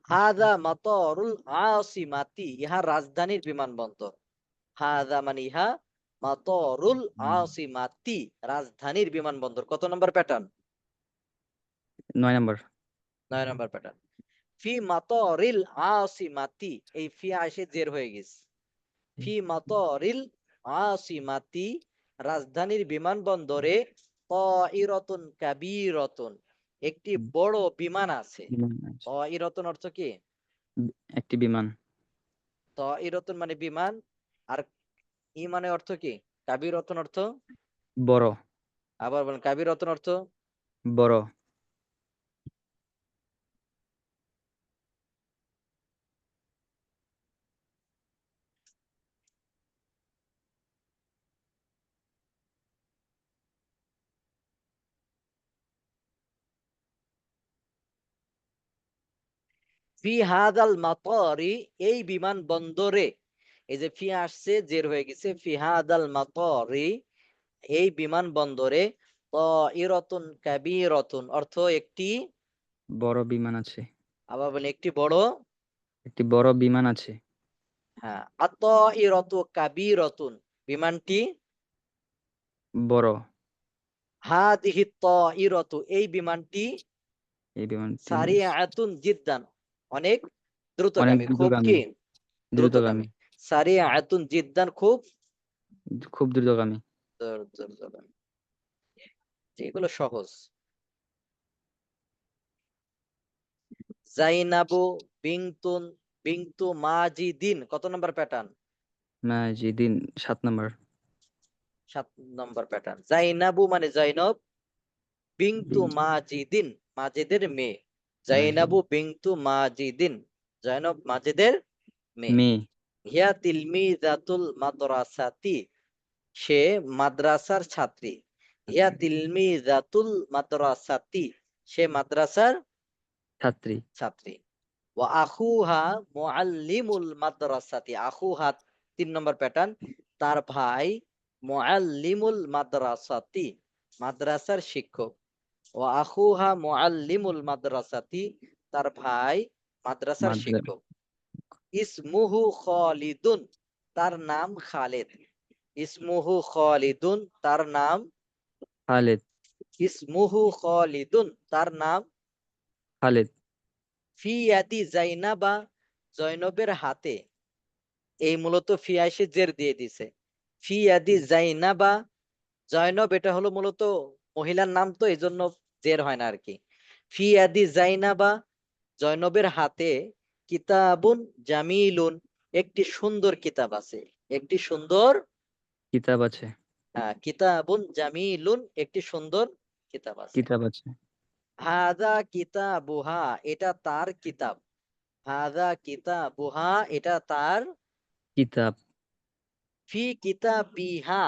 হাদা মাতারুল আসিমাতি, ইহা রাজধানীর বিমানবন্দর। হাদা মানে ইহা, মাতারুল আসিমাতি, রাজধানীর বিমানবন্দর। কত নম্বর প্যাটার্ন? 9 নম্বর। 9 নম্বর প্যাটার্ন। ফি মাতারিল আসিমাতি, এই ফি আসে জের হয়ে গেছে। ফি মাতারিল আসিমাতি, রাজধানীর বিমানবন্দরে। তাইরাতুন কাবীরাতুন, একটি বড় বিমান আছে। বিমান আছে। তাইরাতুন অর্থ কি? একটি বিমান। তাইরাতুন মানে বিমান, আর ই মানে অর্থ কি? কাবীরাতুন অর্থ, বড়। আবার বলেন, কাবীরাতুন অর্থ। বড়। ফি হাদাল মাতারি, এই বিমানবন্দরে। এই যে ফি আসছে জের হয়ে গেছে। ফি হাদাল মাতারি, এই বিমানবন্দরে। তাইরাতুন কাবীরাতুন অর্থ, একটি, বড় বিমান আছে। আবার বলি, একটি বড়। একটি বড় বিমান আছে। হ্যাঁ, আত-তাইরাতু কাবীরাতুন, বিমানটি। বড়। হাদিহি তাইরাতু, এই বিমানটি। এই বিমানটি সারিআতুন জিদ্দান, অনেক অনেক দ্রুতগামী। খুব দ্রুতগামী। কি? দ্রুতগামী। দ্রুতগামী। সারিআতুন জিদ্দান, খুব খুব দ্রুতগামী। দ্রুতগামী। এগুলো সহজ। জাইনাবু বিনতুন, বিনতু মাজিদিন, কত নম্বর প্যাটার্ন? মাজিদিন 7 নম্বর। 7 নম্বর প্যাটার্ন। জাইনাবু মানে জৈনব, বিনতু বিন- মাজিদিন, মাজেদের মেয়ে। মাজিদ। জাইনাবু বিনতু মাজিদিন, জৈনব মাজেদের মেয়ে। মেয়ে। হিয়া তিলমিজাতুল মাদ্রাসাতি, সে মাদ্রাসার ছাত্রী। হিয়া তিলমিজাতুল মাদ্রাসাতি, সে মাদ্রাসার ছাত্রী। ছাত্রী। ওয়া আখুহা মুআল্লিমুল মাদ্রাসাতি, আখুহা 3 নম্বর প্যাটার্ন, তার ভাই। মুআল্লিমুল মাদ্রাসাতি, মাদ্রাসার শিক্ষক। ওয়া আখুহা মুআল্লিমুল মাদ্রাসাতি, তার ভাই মাদ্রাসার মাদ্রাস। শিক্ষক। ইসমুহু খালিদুন, তার নাম খালেদ। ইসমুহু খালিদুন, তার নাম খালেদ। ইসমুহু খালিদুন, তার নাম। খালেদ। ফি ইয়াদি জাইনাবা, জয়নবের হাতে। এই মূলত ফি এসে জের দিয়ে দিছে। ফি ইয়াদি জাইনাবা, জয়নব এটা হলো মূলত মহিলার নাম, তো এই জন্য জের হয় না আর কি। ফি ইয়াদি জাইনাবা, জয়নবের হাতে। কিতাবুন জামিলুন, একটি সুন্দর কিতাব আছে। একটি সুন্দর, কিতাব আছে। কিতাবুন জামিলুন, একটি সুন্দর কিতাব আছে। কিতাব আছে। হাদা কিতাবুহা, এটা তার কিতাব। হাদা কিতাবুহা, এটা তার। কিতাব। ফি কিতাবিহা,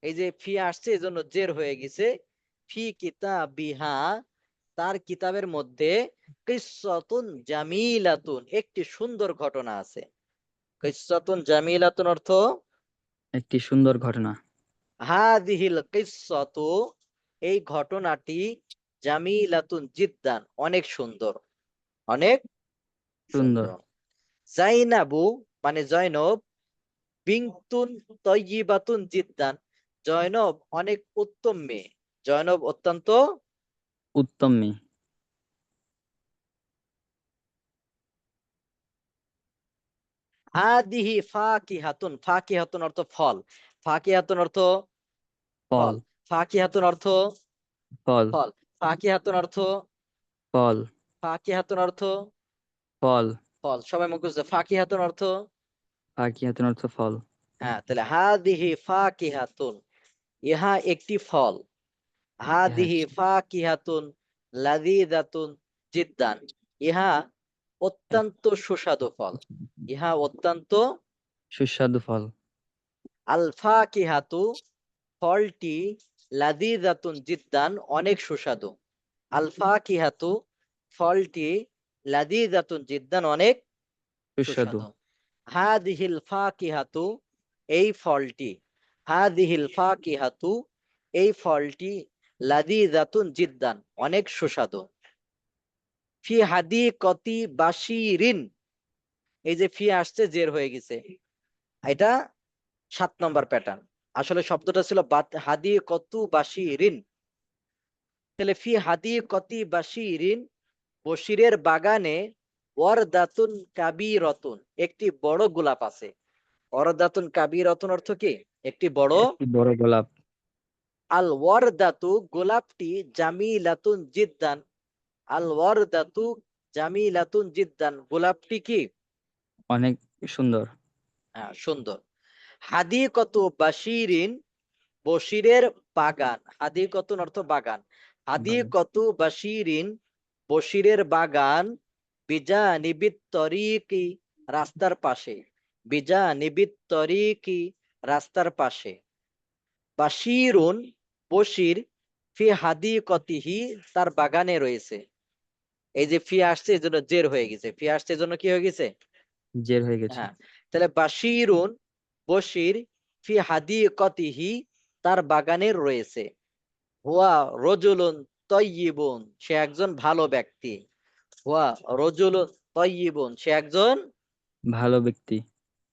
এই যে ফি আসছে এই জন্য জের হয়ে গেছে। ফি কিতাবিহা, তার কিতাবের মধ্যে। কিসসাতুন জামিলাতুন, একটি সুন্দর ঘটনা আছে। কিসসাতুন জামিলাতুন অর্থ একটি সুন্দর ঘটনা। হাদিহিল কিসসাতু, এই ঘটনাটি। জামিলাতুন জিদ্দান, অনেক সুন্দর, অনেক সুন্দর। সুন্দর। জাইনাবু মানে জয়নব। বিনতুন তয়্যিবাতুন জিদ্দান, জয়নব অনেক উত্তম মেয়ে। জয়নব অত্যন্ত। উত্তম মেয়ে। হাদিহি ফাকিহাতুন, ফাকিহাতুন অর্থ ফল। ফাকিহাতুন অর্থ ফল। ফল। ফাকিহাতুন অর্থ ফল। ফল। ফাকিহাতুন অর্থ ফল। ফাকিহাতুন অর্থ ফল। ফল। সবাই মুখস্থ, ফাকিহাতুন অর্থ। ফাকিহাতুন অর্থ ফল। হ্যাঁ, তাহলে হাদিহি ফাকিহাতুন, ইহা একটি ফল। হ্যাঁ, হাদিহি ফাকিহাতুন লাযীযাতুন জিদ্দান, ইহা অত্যন্ত সুস্বাদু ফল। ইহা অত্যন্ত। সুস্বাদু ফল। আল ফাকিহাতু, ফলটি। লাযীযাতুন জিদ্দান, অনেক সুস্বাদু। আল ফাকিহাতু, ফলটি। লাযীযাতুন জিদ্দান, অনেক সুস্বাদু। সুস্বাদু। হাদিহিল ফাকিহাতু, এই ফলটি। হাদিহিল ফাকিহাতু, এই ফলটি। লাযীযাতুন জিদ্দান, অনেক সুস্বাদু। ফি হাদিকতি বাশিরিন, এই যে ফি আসছে জের হয়ে গেছে, এটা 7 নম্বর প্যাটার্ন। আসলে শব্দটা ছিল হাদিকতু বাশিরিন। তাহলে ফি হাদিকতি বাশিরিন, বশিরের বাগানে। ওয়ারদাতুন কাবীরাতুন, একটি বড় গোলাপ আছে। ওয়ারদাতুন কাবীরাতুন অর্থ কি? একটি বড়। একটি বড় গোলাপ। আল ওয়ারদাতু, গোলাপটি। জামিলাতুন জিদ্দান, আল ওয়ারদাতু জামিলাতুন জিদ্দান, গোলাপটি কি? অনেক সুন্দর। সুন্দর। হাদিকতু বাশিরিন, বশিরের বাগান। হাদিকতুন অর্থ বাগান। হাদিকতু বাশিরিন, বশিরের বাগান। বিজানিবিত তরিকি, রাস্তার পাশে। বিজানিবিত তরিকি, রাস্তার পাশে। বাশিরুন, বশির। ফি হাদিকতিহি, তার বাগানে রয়েছে। এই যে ফি আসছে এই জন্য জের হয়ে গেছে। ফি আসছে এই জন্য কি হয়ে গেছে? জের হয়ে গেছে। হ্যাঁ, তাহলে বাশিরুন, বশির। ফি হাদিকতিহি, তার বাগানে রয়েছে। হুয়া রজুলুন তয়্যিবুন, সে একজন ভালো ব্যক্তি। হুয়া রজুলুন তয়্যিবুন, সে একজন। ভালো ব্যক্তি।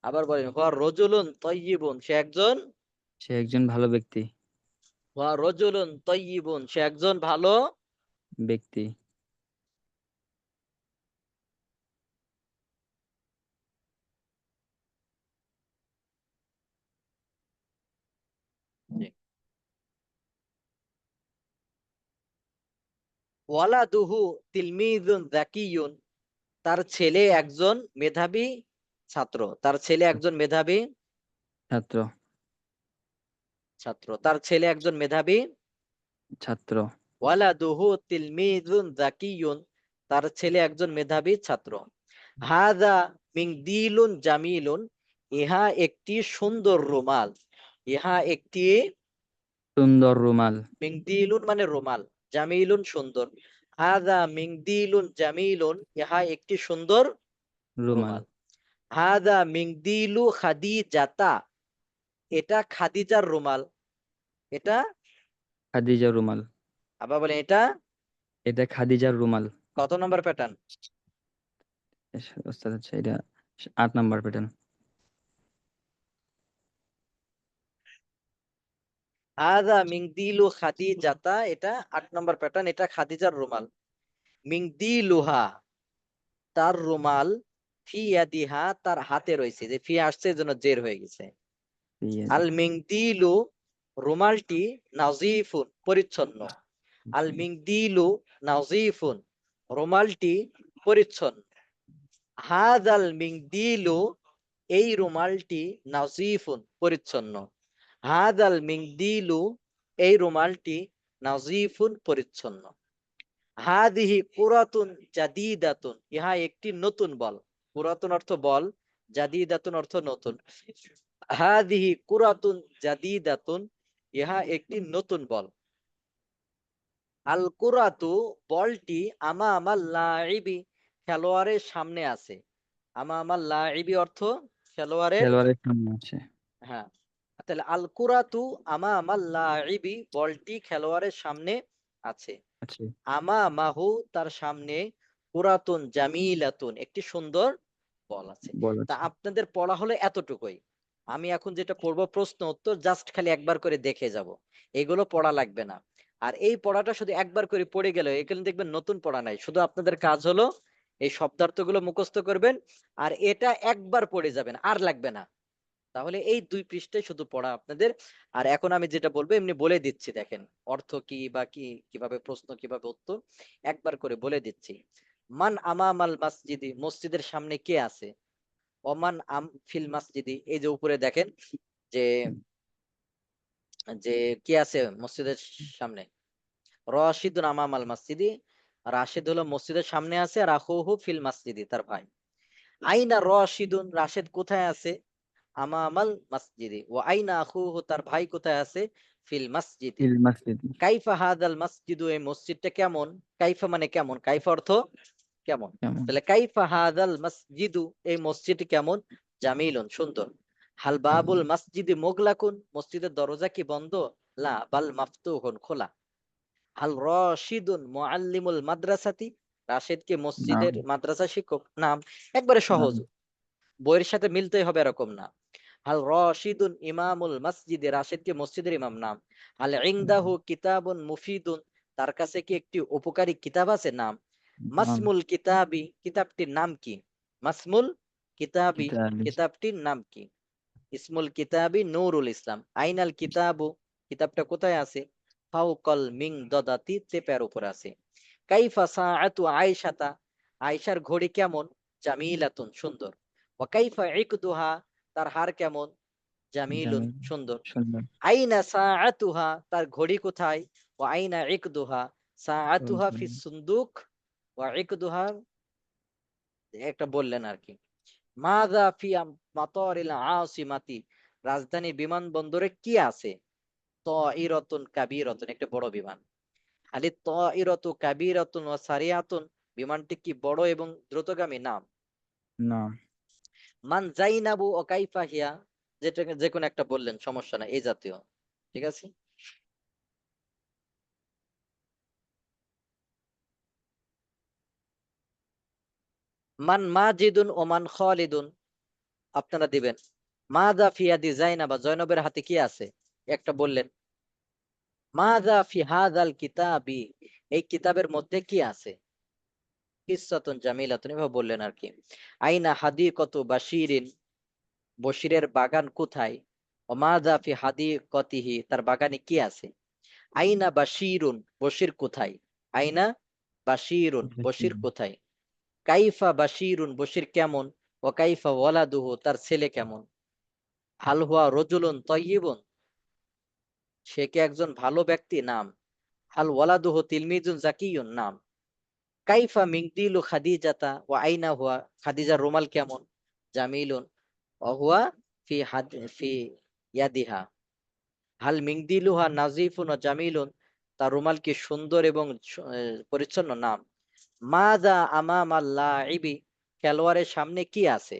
আবার বলেন, হুয়া রজুলুন তয়্যিবুন, সে একজন। সে একজন ভালো ব্যক্তি। হুয়া রজুলুন তয়্যিবুন, সে একজন ভালো ব্যক্তি। ওয়ালাদুহু তিলমিযুন যাকিয়ুন, তার ছেলে একজন মেধাবী ছাত্র। তার ছেলে একজন মেধাবী ছাত্র। ছাত্র। তার ছেলে একজন মেধাবী ছাত্র। ওয়ালাদুহু তিলমিযুন যাকিয়ুন, তার ছেলে একজন মেধাবী ছাত্র। হাযা মিনদিলুন জামিলুন, ইহা একটি সুন্দর রুমাল। ইহা একটি। সুন্দর রুমাল। মিনদিলুন মানে রুমাল, জামিলুন সুন্দর। হাযা মিনদিলুন জামিলুন, ইহা একটি সুন্দর রুমাল। রুমাল। হাযা মিনদিলু খাদিজাতা, এটা খাদিজার রুমাল। এটা। খাদিজার রুমাল। আবার বলেন, এটা এটা খাদিজার রুমাল। কত নম্বর প্যাটার্ন? ওস্তাদ আচ্ছা, এটা 8 নাম্বার প্যাটার্ন। হাদা মিংদিলু খাদিজাতা, এটা 8 নম্বর প্যাটার্ন, এটা খাদিজার রুমাল। মিংদিলুহা, তার রুমাল, ফি ইয়াদিহা, তার হাতে রয়েছে, যে ফি আসছে এর জন্য জের হয়ে গেছে। আল মিংদিলু, রুমালটি, নাজিফুন, পরিচ্ছন্ন। আল মিংদিলু নাজিফুন, রুমালটি পরিচ্ছন্ন। হাদাল মিংদিলু, এই রুমালটি, নাজিফুন, পরিচ্ছন্ন। হাদাল মিংদিলু, এই রুমালটি, নাজিফুন, পরিচ্ছন্ন। হাদিহি কুরাতুন জাদিদাতুন, ইহা একটি নতুন বল। পুরাতন অর্থ বল, জাদিদাতুন অর্থ নতুন। হাদিহি কুরাতুন জাদিদাতুন, ইহা একটি নতুন বল। আল কুরাতু, বলটি, আমা আমার লাইবি, খেলোয়াড়ের সামনে আছে। আমা আমার লাইবি অর্থ খেলোয়াড়ের, খেলোয়াড়ের সামনে আছে। হ্যাঁ, তাহলে আল কুরাতু আমা আমার লাইবি, বলটি খেলোয়াড়ের সামনে আছে। আছে। আমা মাহু, তার সামনে, কুরাতুন জামিলাতুন, একটি সুন্দর বল আছে। বল তা আছে। আপনাদের পড়া হলো এতটুকুই। আমি এখন যেটা পড়বো প্রশ্ন উত্তর, জাস্ট খালি একবার করে দেখে যাব, এগুলো পড়া লাগবে না। আর এই পড়াটা শুধু একবার করে পড়ে গেলে এখানে দেখবেন নতুন পড়া নাই, শুধু আপনাদের কাজ হলো এই শব্দার্থগুলো মুখস্থ করবেন, আর এটা একবার পড়ে যাবেন, আর লাগবে না। তাহলে এই 2 পৃষ্ঠায় শুধু পড়া আপনাদের। আর এখন আমি যেটা বলবো এমনি বলে দিচ্ছি, দেখেন অর্থ কি বা কি, কিভাবে প্রশ্ন, কিভাবে উত্তর, একবার করে বলে দিচ্ছি। মান আমামাল মসজিদি, মসজিদের সামনে কে আছে? ওমান আম ফিল মসজিদি, এই যে উপরে দেখেন যে যে কে আছে মসজিদের সামনে? রাশিদুন আমামাল মসজিদি, রাশিদ হলো মসজিদের সামনে আছে, আর আখুহু ফিল মসজিদি, তার ভাই। আইনা রাশিদুন, রাশিদ কোথায় আছে? আমামাল মসজিদে। ও আইনা আখুহু, তার ভাই কোথায় আছে? ফিল মসজিদে। ফিল মাসজিদ। কাইফা হাদাল মসজিদু, এই মসজিদটা কেমন? কাইফা মানে কেমন, কাইফা অর্থ কেমন। কেমন? তাহলে কাইফা হাদাল মসজিদু, এই মসজিদটি কেমন? জামিলুন, সুন্দর। হাল বাবুল মসজিদি মুগলাকুন, মসজিদের দরজা কি বন্ধ? লা বাল মাফতুহুন, খোলা। হাল রাশিদুন মুআল্লিমুল মাদ্রাসাতি, রাশিদ কি নাম। মসজিদের মাদ্রাসা শিক্ষক? নাম। একবারে সহজ, নাম। বইয়ের সাথে মিলতেই হবে এরকম না। হাল রাশিদুন ইমামুল মসজিদে, রাশিদ কি মসজিদের ইমাম? নাম। হাল ইনদাহু কিতাবুন মুফিদুন, তার কাছে কি একটি উপকারী কিতাব আছে? নাম। নাম। মাসমুল কিতাবি, কিতাবটির নাম কি? মাসমুল কিতাবি, কিতাব। কিতাবটির নাম কি? ইসমুল কিতাবি নূরুল ইসলাম। আইনাল কিতাবু, কিতাবটা কোথায় আছে? ফাউকাল মিং দদাতি, চেপের উপর আছে। কাইফা সাআতু আয়েশাতা, আয়েশার ঘড়ি কেমন? জামিলাতুন, সুন্দর। ওয়া কাইফা ইকদুহা, তার হার কেমন? জামিলুন, জামিল। সুন্দর। সুন্দর। আইনা সাআতুহা, তার ঘড়ি কোথায়? ওয়া আইনা ইকদুহা, সাআতুহা সুন্দর। ফিস সুন্দুক, ওয়া ইকদুহা, একটা বললেন আর কি। মাযা ফি মাতারিল আসিমাতি, রাজধানী বিমানবন্দরে কি আছে? তাইরাতুন কাবীরাতুন, একটা বড় বিমান। আলি তাইরাতু কাবীরাতুন ওয়া সারিয়াতুন, বিমানটি কি বড় এবং দ্রুতগামী? নাম। নাম। মান জাইনাবু ও কাইফা হিয়া, যেটা যে কোনো একটা বললেন, সমস্যা নাই, এই জাতীয়। ঠিক আছে। মান মাজিদুন ও মান খালিদুন, আপনারা দিবেন। মাযা ফি ইয়াদি জাইনাবা, জয়নবের হাতে কি আছে? একটা বললেন। মাযা ফি হাযাল কিতাবি, এই কিতাবের মধ্যে কি আছে? কিসসাতুন জামিলাতুন, এভাবে বললেন আর কি। আইনা হাদিকাতু বাশিরিন, বশিরের বাগান কোথায়? ও মাযা ফি হাদিকাতিহি, তার বাগানে কি আছে? আইনা বাশিরুন, বশির কোথায়? আইনা বাশিরুন, বশির কোথায়? কাইফা বাশিরুন, বশির কেমন? ও কাইফা ওয়ালাদুহু, তার ছেলে কেমন? হাল হুয়া রজুলুন তাইয়িবুন, সে কি একজন ভালো ব্যক্তি? নাম। হাল ওয়ালাদুহু তিলমিজুন জাকিয়ুন, নাম। কাইফা মিংদিলু খাদিজাতা ওয়া আইনা হুয়া, খাদিজার রুমাল কেমন? জামিলুন ওয়া হুয়া ফি ফি ইয়াদিহা। হাল মিংদিলুহা নাজিফুন ওয়া জামিলুন, তার রুমাল কি সুন্দর এবং পরিচ্ছন্ন? নাম। মাযা আমামাল লাইবি, খেলোয়াড়ের সামনে কি আছে?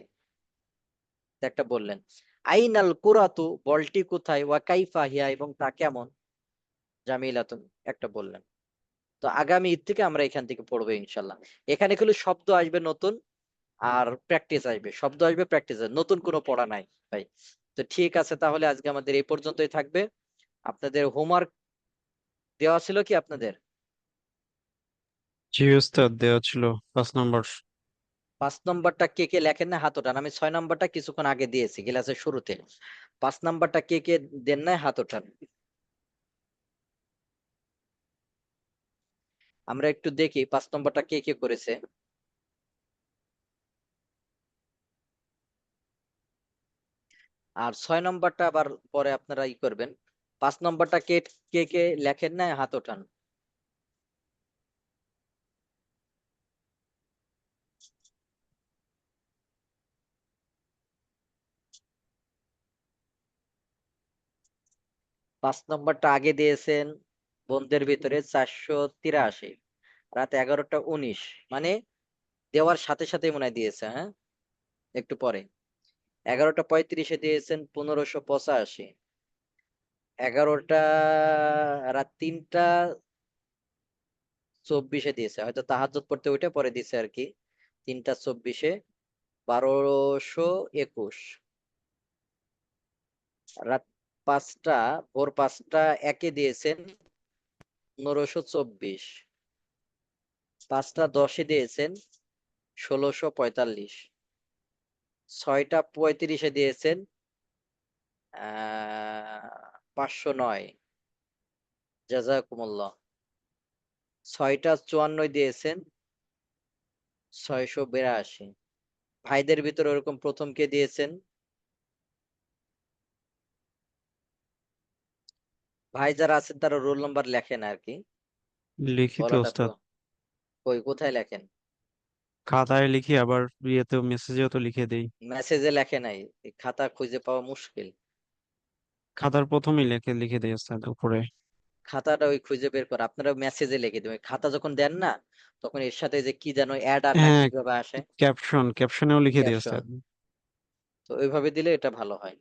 একটা বললেন। আইনাল কুরাতু, বলটি কোথায়? ওয়া কাইফা হিয়া, এবং তা কেমন? জামিলাতুন, একটা বললেন। তো আগামী ঈদ থেকে আমরা এখান থেকে পড়বো ইনশাল্লাহ। এখানে খালি শব্দ আসবে নতুন, আর প্র্যাকটিস আসবে, শব্দ আসবে, প্র্যাকটিস আসবে, নতুন কোনো পড়া নাই ভাই। তো ঠিক আছে, তাহলে আজকে আমাদের এই পর্যন্তই থাকবে। আপনাদের হোমওয়ার্ক দেওয়া ছিল কি আপনাদের? জি উস্তাদ, দেওয়া ছিল 5 নম্বর। 5 নম্বরটা কে কে লেখেন না হাত ওঠান। আমি 6 নম্বরটা কিছুক্ষণ আগে দিয়েছি ক্লাসের শুরুতে। 5 নম্বরটা কে কে দেন নাই হাত ওঠান। আমরা একটু দেখি 5 নম্বরটা কে কে করেছে। আর 6 নম্বরটা আবার পরে আপনারা ই করবেন। 5 নম্বরটা কে কে কে লেখেন না হাত ওঠান। পাঁচ নম্বরটা আগে দিয়েছেন বন্ধের ভিতরে 483, রাত 11টা 19, মানে দেওয়ার সাথে সাথে মনে হয় দিয়েছে, হ্যাঁ একটু পরে। 11টা 35-এ দিয়েছেন 1585। 11টা রাত 3টা 24-এ দিয়েছে, হয়তো তাহাজ্জুদ পড়তে উঠে পরে দিছে আর কি। 3টা 24-এ 1221। রাত 5টা ভোর 5টা 1-এ দিয়েছেন 1524। 5টা 10-এ দিয়েছেন 1645। 6টা 35-এ দিয়েছেন 509। জাযাকুমুল্লাহ। 6টা 54 দিয়েছেন 682। ভাইদের ভিতরে ওরকম প্রথম কে দিয়েছেন? ভাই যারা আছেন তারা রোল নাম্বার লেখেন আর কি, লিখিত বলাটা তো উস্তাদ, কই কোথায় লেখেন? খাতায় লিখি, আবার ইয়েতেও মেসেজেও তো লিখে দেই। মেসেজে লেখে নাই, এই খাতা খুঁজে পাওয়া মুশকিল। খাতার প্রথমেই লিখে দেই উস্তাদ, উপরে। খাতাটা ওই খুঁজে বের করে আপনারা মেসেজে লিখে দেবেন। খাতা যখন দেন না তখন এর সাথে যে কি যেন অ্যাড আর না হ্যাঁ, কিভাবে আসে, ক্যাপশনেও লিখে দিই ক্যাপশন, উস্তাদ। তো ওইভাবে দিলে এটা ভালো হয়।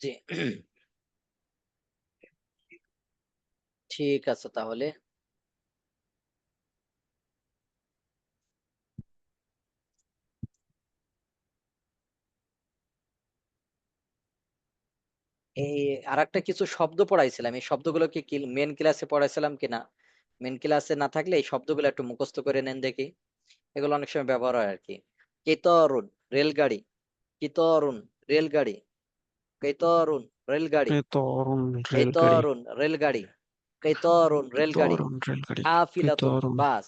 জি ঠিক আছে তাহলে। এই আরেকটা কিছু শব্দ পড়াইছিলাম, এই শব্দগুলো কি মেন ক্লাসে পড়াইছিলাম কিনা? মেন ক্লাসে না থাকলে এই শব্দগুলো একটু মুখস্থ করে নেন দেখি, এগুলো অনেক সময় ব্যবহার হয় আর কি। কেতরুন রেলগাড়ি, কিতরুন রেলগাড়ি, কেতরুন রেলগাড়ি, এ তো অরুণ রেলগাড়ি। কেতরুন রেলগাড়ি, কেতরুন এ তো রেলগাড়ি। অরুণ রেলগাড়ি। এ তো হাফিলাতুন অরুণ বাস,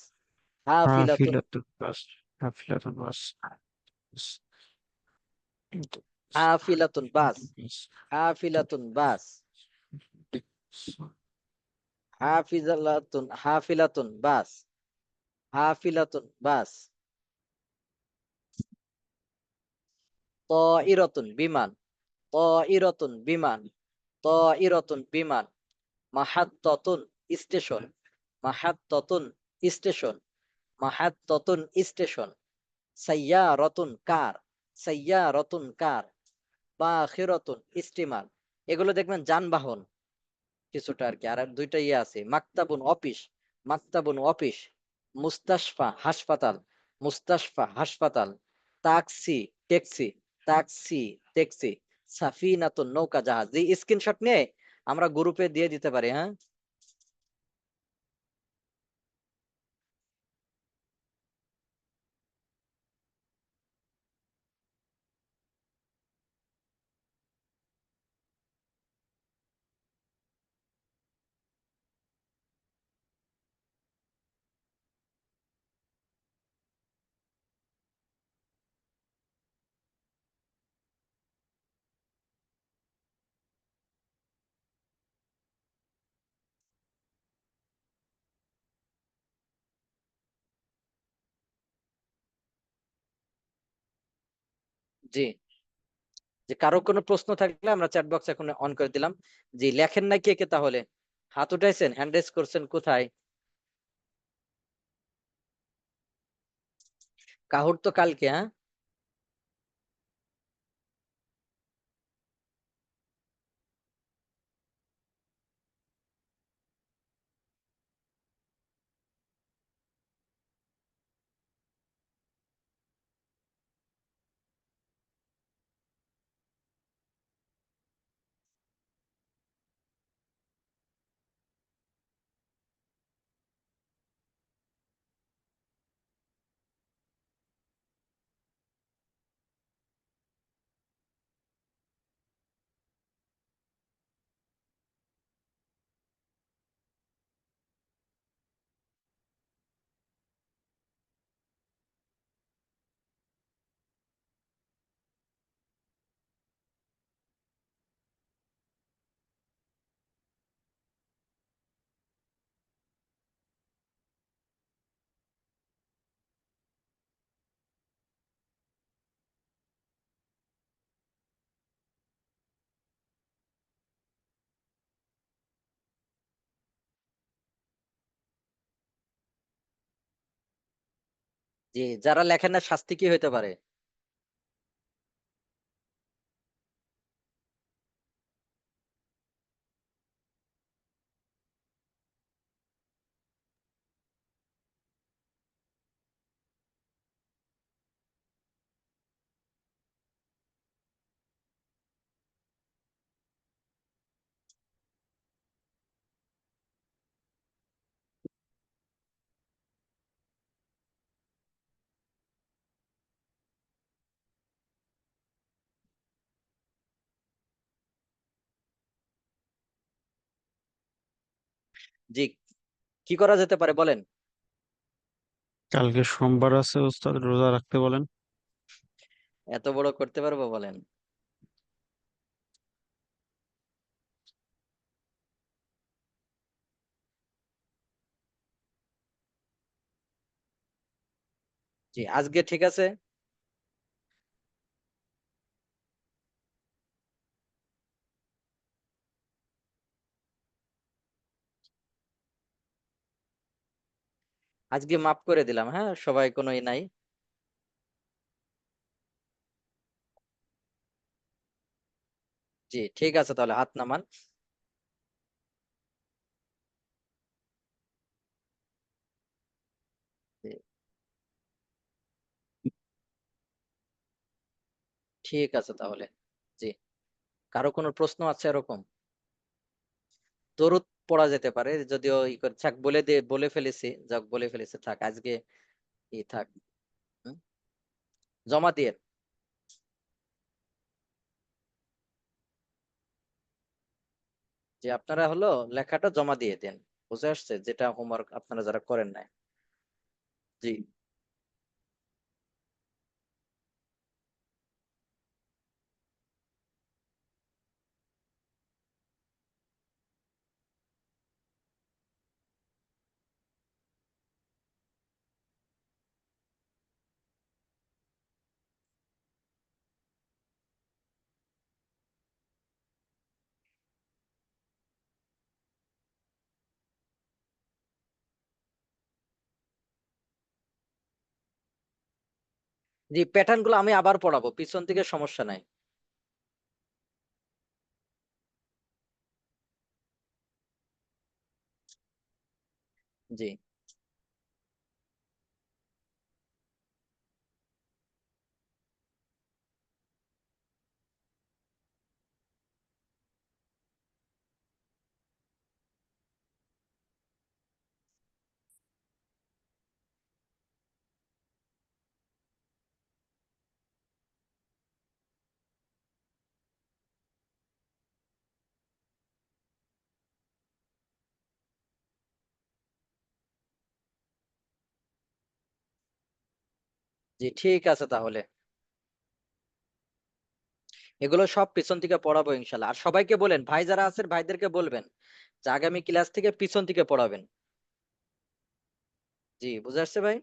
হাফিলাতুন, হাফিলাতুন বাস। হাফিলাতুন বাস। হাফিলাতুন বাস, হাফিলাতুন বাস, হাফিলাতুন বাস, হাফিলাতুন বাস। তাইরাতুন বিমান, তাইরাতুন বিমান, তাইরাতুন বিমান। মাহাত্তাতুন স্টেশন, মাহাত্তাতুন স্টেশন, মাহাত্তাতুন স্টেশন। সাইয়ারাতুন কার, সাইয়ারাতুন কার। বাখিরাতুন স্টিমার। এগুলো দেখবেন যানবাহন কিছুটা আর কি। আর দুইটা ইয়ে আছে, মাকতাবুন অফিস, মাকতাবুন অফিস। মুস্তাশফা হাসপাতাল, মুস্তাশফা হাসপাতাল। Taxi taxi, taxi taxi. সাফিনাতুন নৌকা জাহাজ। এই স্ক্রিনশট নিয়ে আমরা গ্রুপে দিয়ে দিতে পারি, হ্যাঁ। জি যে কারো কোনো প্রশ্ন থাকলে আমরা চ্যাট বক্স এখন অন করে দিলাম। জি, লেখেন না কে কে তাহলে? হাত উঠাইছেন, হ্যান্ড রেজ করছেন কোথায়? কাহুর তো কালকে, হ্যাঁ? জি, যারা লেখেন না শাস্তি কি হইতে পারে? জি, কি করা যেতে পারে বলেন? কালকে সোমবার আছে ওস্তাদ, রোজা রাখতে বলেন। এত বড় করতে পারবো বলেন? জি, আজকে ঠিক আছে। আজকে মাফ করে দিলাম, হ্যাঁ, সবাই কোনো ই নাই। জি, ঠিক আছে, তাহলে হাত নামান। জি, ঠিক আছে তাহলে। জি, কারো কোনো প্রশ্ন আছে এরকম? দরুদ পড়া যেতে পারে, যদিও ই করে থাক, বলে ফেলেছি, যাক বলে ফেলেছি, থাক আজকে ই থাক। হুম, জমা দিয়ে, যে আপনারা হলো লেখাটা জমা দিয়ে দেন। বুঝে আসছে? যেটা হোমওয়ার্ক আপনারা যারা করেন নাই। জি, জি, প্যাটার্ন গুলো আমি আবার পড়াবো, পিছন থেকে সমস্যা নাই। জি, জি, ঠিক আছে তাহলে। এগুলো সব পিছন থেকে পড়াবো ইনশাল্লাহ। আর সবাইকে বলেন, ভাই যারা আছেন ভাইদেরকে বলবেন যে আগামী ক্লাস থেকে পিছন থেকে পড়াবেন। জি, বুঝে আসছে ভাই?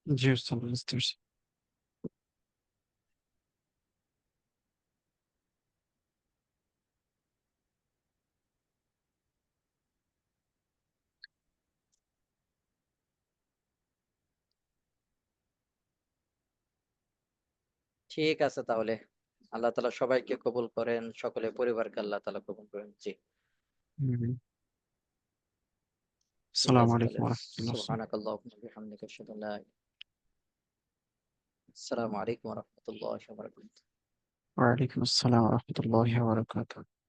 জি ওস্তাদ, বুঝতে পারছি। ঠিক আছে তাহলে, আল্লাহ তাআলা সবাইকে কবুল করেন, সকলে পরিবারকে আল্লাহ তাআলা কবুল করেন। জি, হুম। ঠিক আসসালামু আছে আলাইকুম তাহলে। রহমতুল্লাহ। সুবহানাকাল্লাহুম্মা ওয়া বিহামদিকা আশহাদু আল্লা ইলাহা আসসালামু আলাইকুম ওয়া রাহমাতুল্লাহি ওয়া বারাকাতুহু। ওয়ালাইকুম আসসালাম রহমতুল্লাহ বারাকাতুহ।